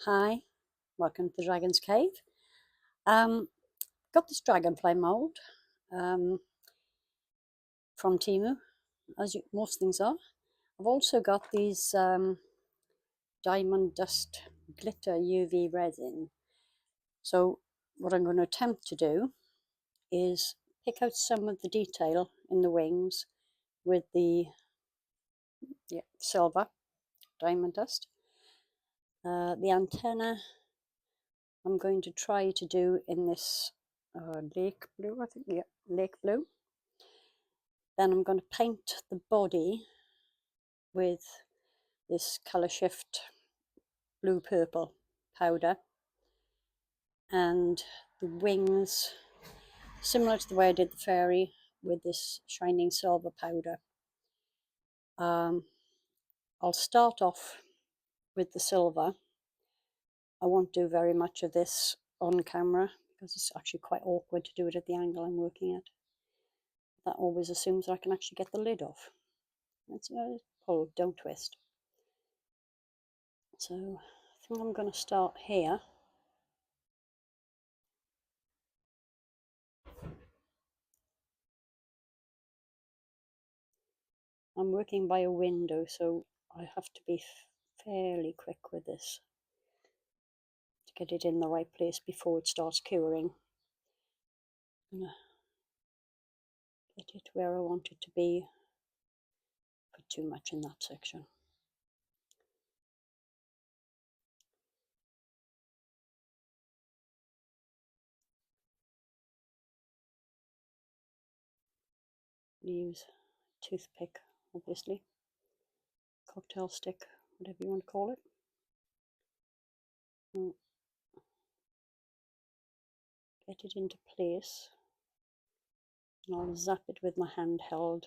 Hi, welcome to the Dragon's Cave. Got this dragonfly mould from Temu, as most things are. I've also got these diamond dust glitter UV resin. So what I'm going to attempt to do is pick out some of the detail in the wings with the silver diamond dust. The antenna I'm going to try to do in this lake blue, I think, lake blue. Then I'm going to paint the body with this colour shift blue purple powder, and the wings similar to the way I did the fairy with this shining silver powder. I'll start off with the silver. I won't do very much of this on camera because it's actually quite awkward to do it at the angle I'm working at. That always assumes I can actually get the lid off. That's pull, don't twist. So I think I'm going to start here. I'm working by a window, so I have to be fairly quick with this to get it in the right place before it starts curing. I'm going to get it where I want it to be. Put too much in that section. Use toothpick, obviously, cocktail stick, whatever you want to call it. Get it into place, and I'll zap it with my handheld,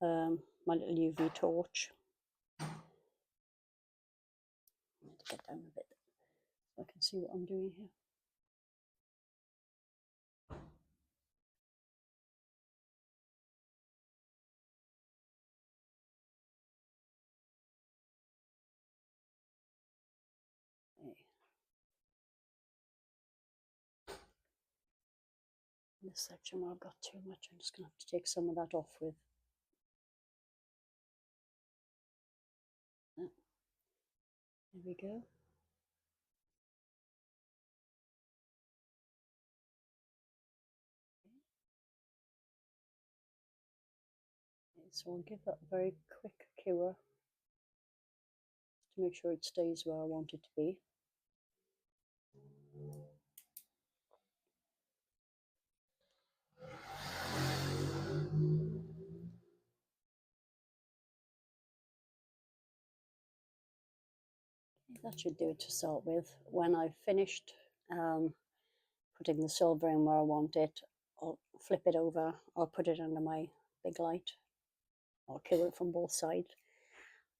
my little UV torch. I need to get down a bit so I can see what I'm doing here. This section where I've got too much, I'm just going to have to take some of that off with. There we go. Okay, so I'll give that a very quick cure to make sure it stays where I want it to be. That should do it to start with. When I've finished putting the silver in where I want it, I'll flip it over, I'll put it under my big light, I'll cure it from both sides.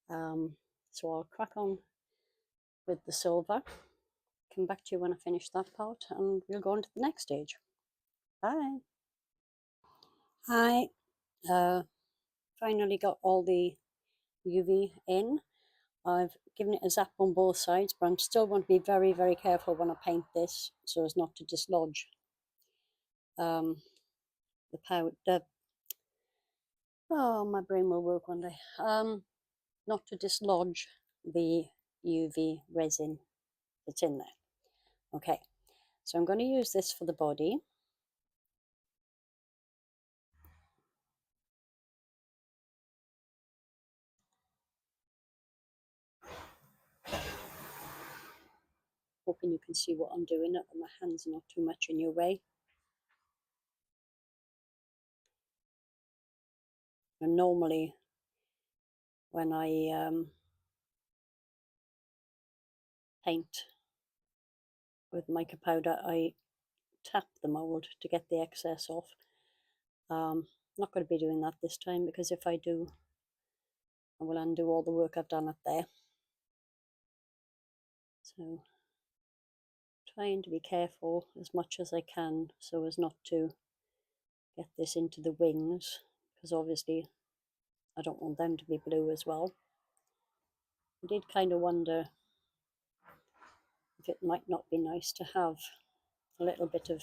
So I'll crack on with the silver, come back to you when I finish that part, and we'll go on to the next stage. Bye. Hi, finally got all the UV in. I've given it a zap on both sides, but I'm still going to be very, very careful when I paint this so as not to dislodge the powder. Oh, my brain will work one day. Not to dislodge the UV resin that's in there. Okay, so I'm going to use this for the body. Hoping you can see what I'm doing, that my hands are not too much in your way. And normally when I paint with mica powder, I tap the mould to get the excess off. Not going to be doing that this time, because if I do, I will undo all the work I've done up there. So trying to be careful as much as I can so as not to get this into the wings, because obviously I don't want them to be blue as well. I did kind of wonder it might not be nice to have a little bit of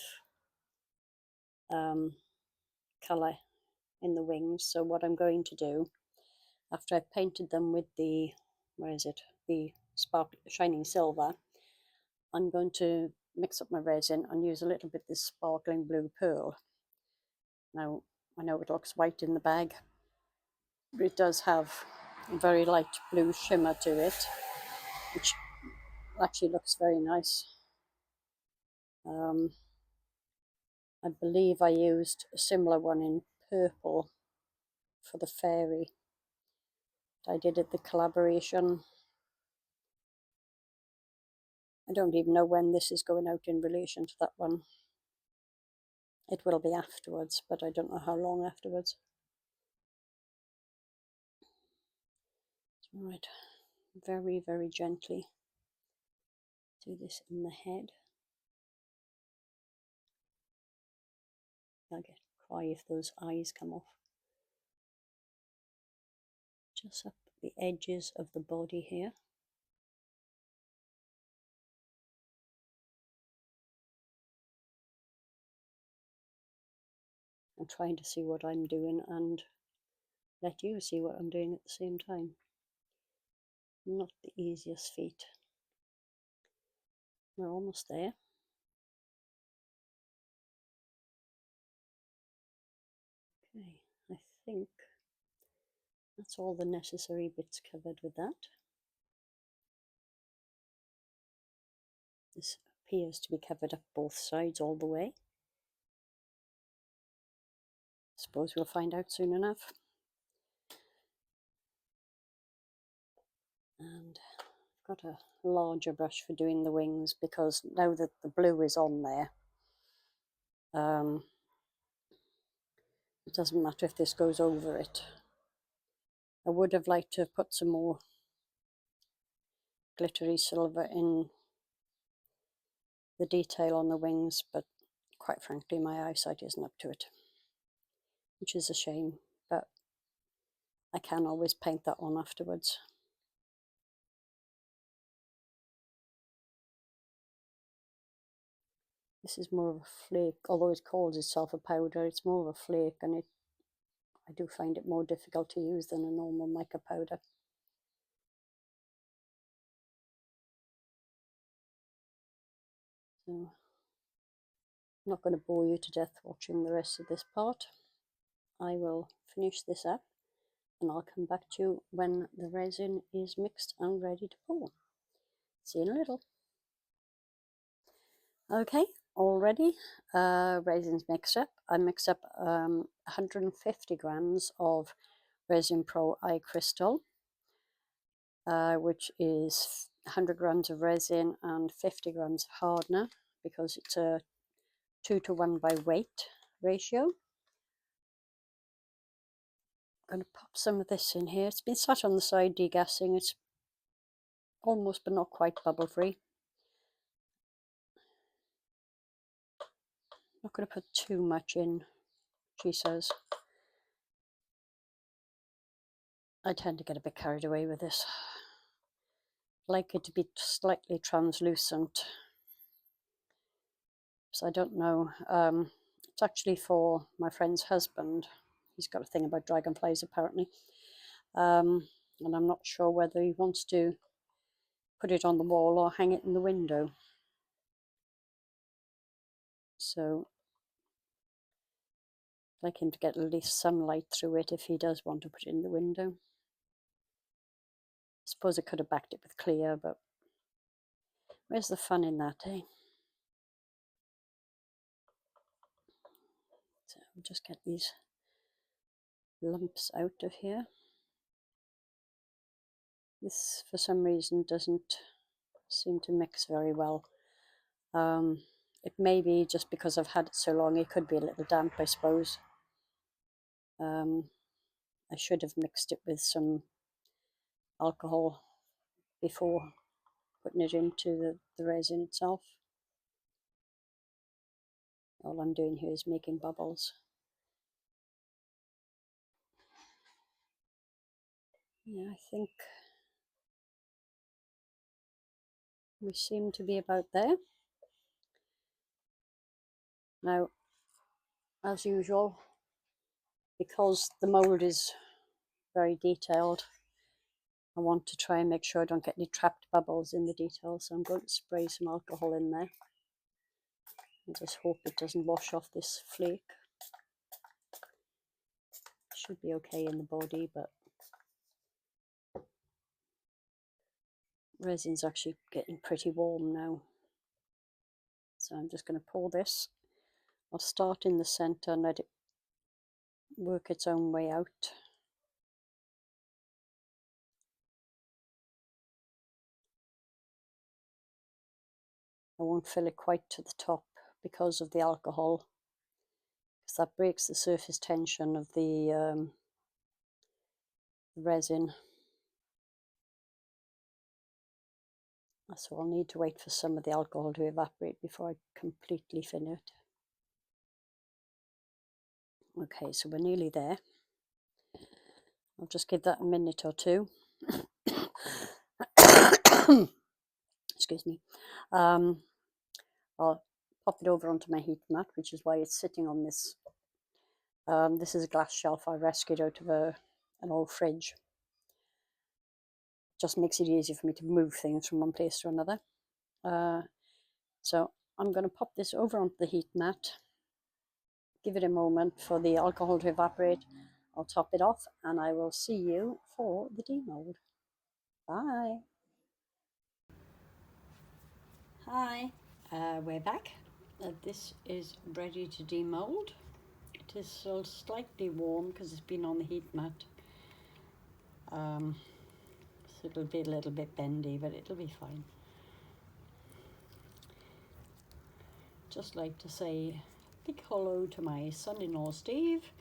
colour in the wings. So what I'm going to do, after I've painted them with the, the shining silver, I'm going to mix up my resin and use a little bit of this sparkling blue pearl. Now, I know it looks white in the bag, but it does have a very light blue shimmer to it, which actually looks very nice. I believe I used a similar one in purple for the fairy. I did it the collaboration. I don't even know when this is going out in relation to that one. It will be afterwards, but I don't know how long afterwards. All right, very, very gently do this in the head. I'll cry if those eyes come off. Just up the edges of the body here. I'm trying to see what I'm doing and let you see what I'm doing at the same time. Not the easiest feat. We're almost there. Okay, I think that's all the necessary bits covered with that. This appears to be covered up both sides all the way. Suppose we'll find out soon enough. And I've got a larger brush for doing the wings because now that the blue is on there, it doesn't matter if this goes over it. I would have liked to have put some more glittery silver in the detail on the wings, but quite frankly my eyesight isn't up to it, which is a shame, but I can always paint that on afterwards. This is more of a flake, although it calls itself a powder, it's more of a flake, and I do find it more difficult to use than a normal mica powder. So I'm not going to bore you to death watching the rest of this part. I will finish this up and I'll come back to you when the resin is mixed and ready to pour. See you in a little. Okay, all ready. Resin's mixed up. I mixed up 150 grams of Resin Pro Eye Crystal, which is 100 grams of resin and 50 grams of hardener, because it's a 2-to-1 by weight ratio. I'm going to pop some of this in here. It's been sat on the side degassing. It's almost but not quite bubble free. Not going to put too much in, she says. I tend to get a bit carried away with this. I like it to be slightly translucent. So I don't know. It's actually for my friend's husband. He's got a thing about dragonflies apparently. And I'm not sure whether he wants to put it on the wall or hang it in the window. So I'd like him to get at least some light through it if he does want to put it in the window. I suppose I could have backed it with clear, but where's the fun in that, eh? So I'll just get these lumps out of here. This, for some reason, doesn't seem to mix very well. It may be just because I've had it so long, it could be a little damp, I suppose. I should have mixed it with some alcohol before putting it into the resin itself. All I'm doing here is making bubbles. Yeah, I think We seem to be about there. Now, as usual, because the mould is very detailed, I want to try and make sure I don't get any trapped bubbles in the details, so I'm going to spray some alcohol in there and just hope it doesn't wash off this flake. Should be okay in the body, but resin's actually getting pretty warm now. So I'm just going to pour this. I'll start in the center and let it work its own way out. I won't fill it quite to the top because of the alcohol, because that breaks the surface tension of the resin. So I'll need to wait for some of the alcohol to evaporate before I completely fill it. Okay, so we're nearly there. I'll just give that a minute or two. Excuse me. I'll pop it over onto my heat mat, which is why it's sitting on this. This is a glass shelf I rescued out of an old fridge. Just makes it easier for me to move things from one place to another. So I'm going to pop this over onto the heat mat, give it a moment for the alcohol to evaporate. I'll top it off and I will see you for the demold. Bye. Hi, we're back. This is ready to demold. It is still slightly warm because it's been on the heat mat. So it'll be a little bit bendy, but it'll be fine. Just like to say a big hello to my son-in-law Steve,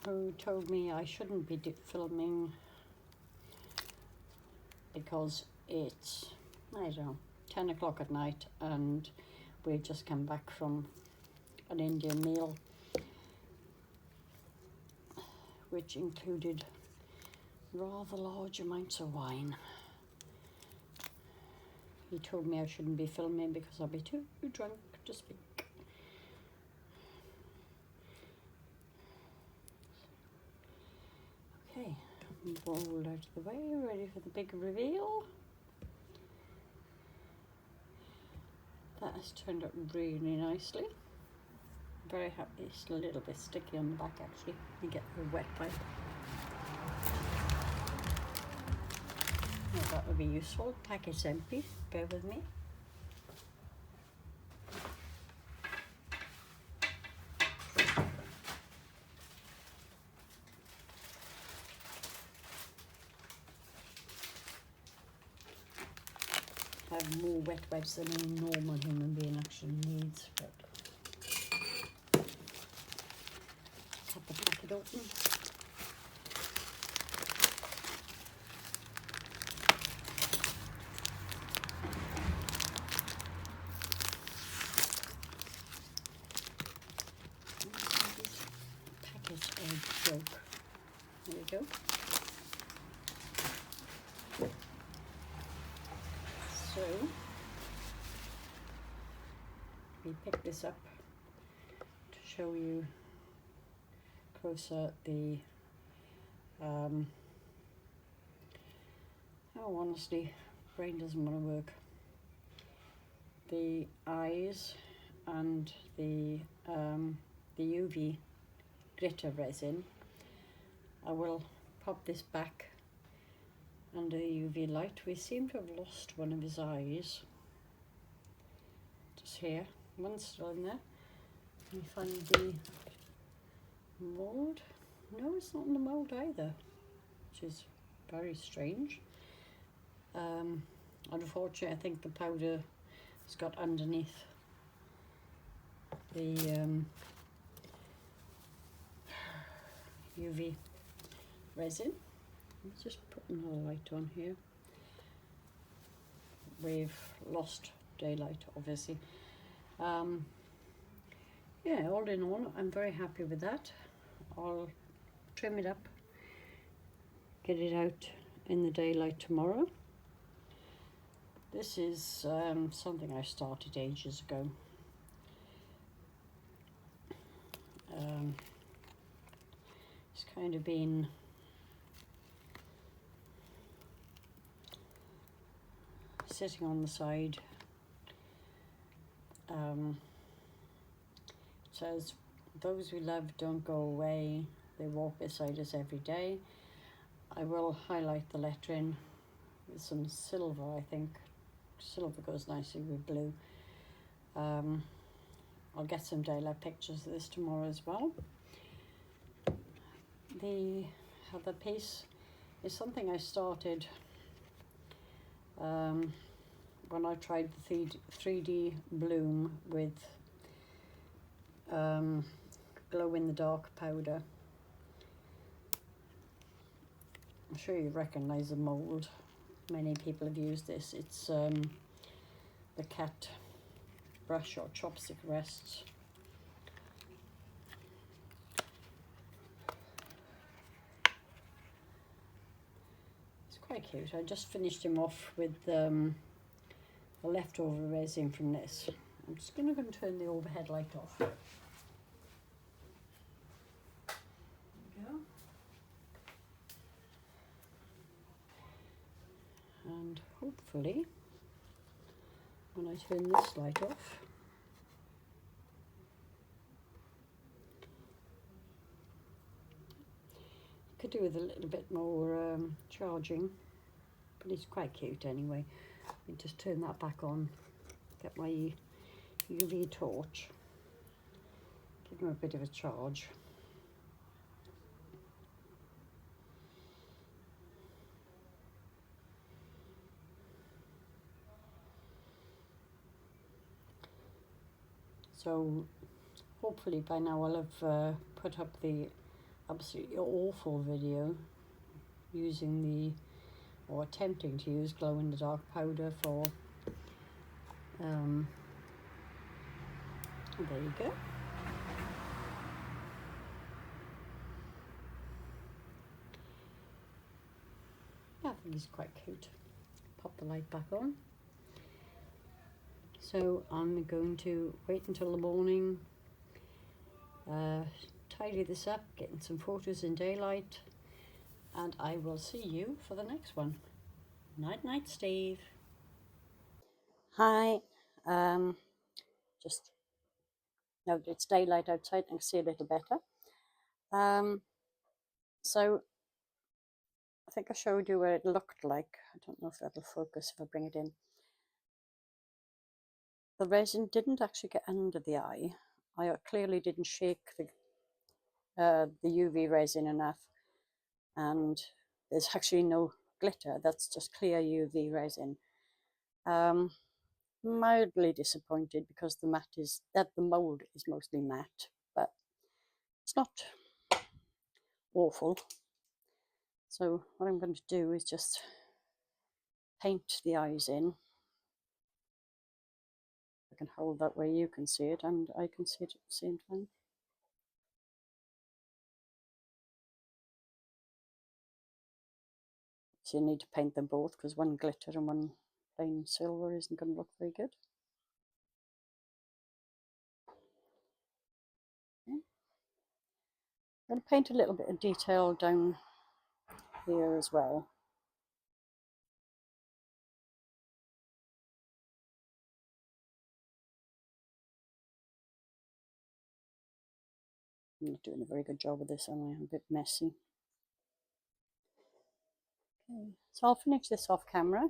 who told me I shouldn't be filming because it's, I don't know, 10 o'clock at night and we've just come back from an Indian meal which included rather large amounts of wine. He told me I shouldn't be filming because I'll be too drunk to speak. Okay, mould out of the way, ready for the big reveal. That has turned out really nicely. Very happy. It's a little bit sticky on the back actually. You get the wet pipe. Yeah, that would be useful. Packet's empty. Bear with me. I have more wet wipes than a normal human being actually needs, but cut the packet open. Packets are a joke. There we go. So we pick this up to show you closer the oh, honestly, brain doesn't want to work. The eyes and the UV glitter resin. I will pop this back under the UV light. We seem to have lost one of his eyes. Just here, one's still in there. Can you find the mould? No, it's not in the mould either, which is very strange. Unfortunately, I think the powder has got underneath the UV resin. Let's just put another light on here. We've lost daylight, obviously. Yeah, all in all, I'm very happy with that. I'll trim it up, get it out in the daylight tomorrow. This is something I started ages ago. It's kind of been sitting on the side. It says, "Those we love don't go away. They walk beside us every day." I will highlight the lettering with some silver, I think. Silver goes nicely with blue. I'll get some daylight pictures of this tomorrow as well. The other piece is something I started when I tried the 3D bloom with glow-in-the-dark powder. I'm sure you recognise the mould. Many people have used this. It's the cat brush or chopstick rests. It's quite cute. I just finished him off with the leftover resin from this. I'm just going to turn the overhead light off. There we go. And hopefully, when I turn this light off, could do with a little bit more charging, but it's quite cute anyway. I just turn that back on, get my UV torch, give him a bit of a charge. So hopefully by now I'll have put up the absolutely awful video using the, or attempting to use glow-in-the-dark powder for, there you go. Yeah, I think he's quite cute. Pop the light back on. So I'm going to wait until the morning, tidy this up, getting some photos in daylight, and I will see you for the next one. Night night, Steve. Hi. Just now it's daylight outside and I can see a little better. So I think I showed you what it looked like. I don't know if that'll focus if I bring it in. The resin didn't actually get under the eye. I clearly didn't shake the UV resin enough, and there's actually no glitter. That's just clear UV resin. Mildly disappointed because the mould is mostly matte, but it's not awful. So what I'm going to do is just paint the eyes in. I can hold that where you can see it and I can see it at the same time. So you need to paint them both because one glitter and one plain silver isn't going to look very good. Okay. I'm going to paint a little bit of detail down here as well. I'm not doing a very good job of this, am I? I'm a bit messy. Okay, so I'll finish this off camera. I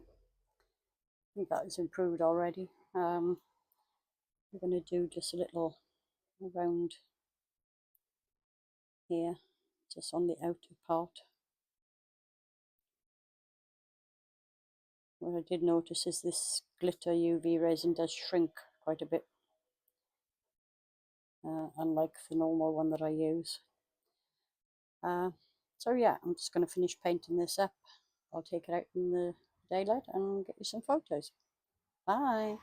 think that is improved already. We're going to do just a little around here, just on the outer part. What I did notice is this glitter UV resin does shrink quite a bit, unlike the normal one that I use. So yeah, I'm just going to finish painting this up. I'll take it out in the daylight and get you some photos. Bye.